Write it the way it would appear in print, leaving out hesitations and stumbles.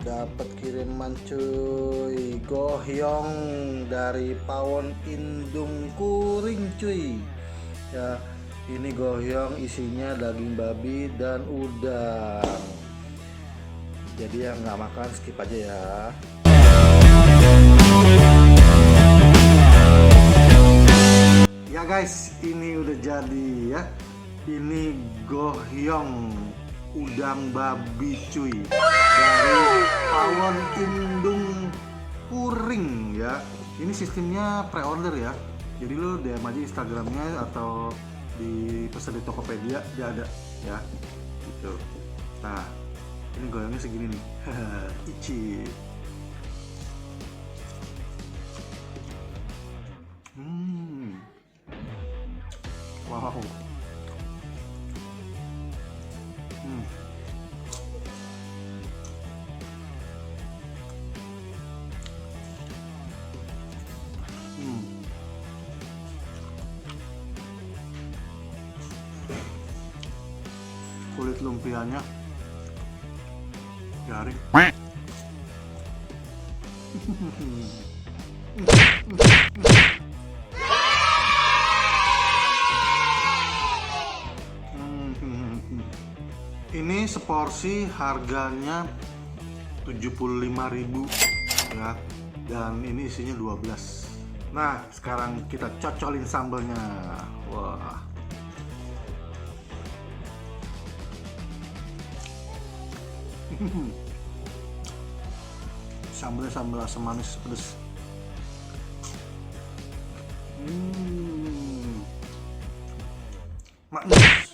dapat kiriman cuy, gohyong dari Pawon Indung Kuring cuy. Ya, ini gohyong isinya daging babi dan udang. Jadi yang nggak makan skip aja ya. Ya guys, ini udah jadi ya. Ini gohyong udang babi cuy dari Pawon Indung Kuring ya. Ini sistemnya pre-order ya. Jadi lo DM aja Instagramnya atau pesan di Tokopedia, dia ada ya. Gitu. Nah, ini goyangnya segini nih. Ici. Wow. Kulit lumpianya garing. Ini seporsi harganya 75.000 ya, dan ini isinya 12. Nah, sekarang kita cocolin sambelnya. Wah. Sambelnya sambal asam manis pedas. Manis.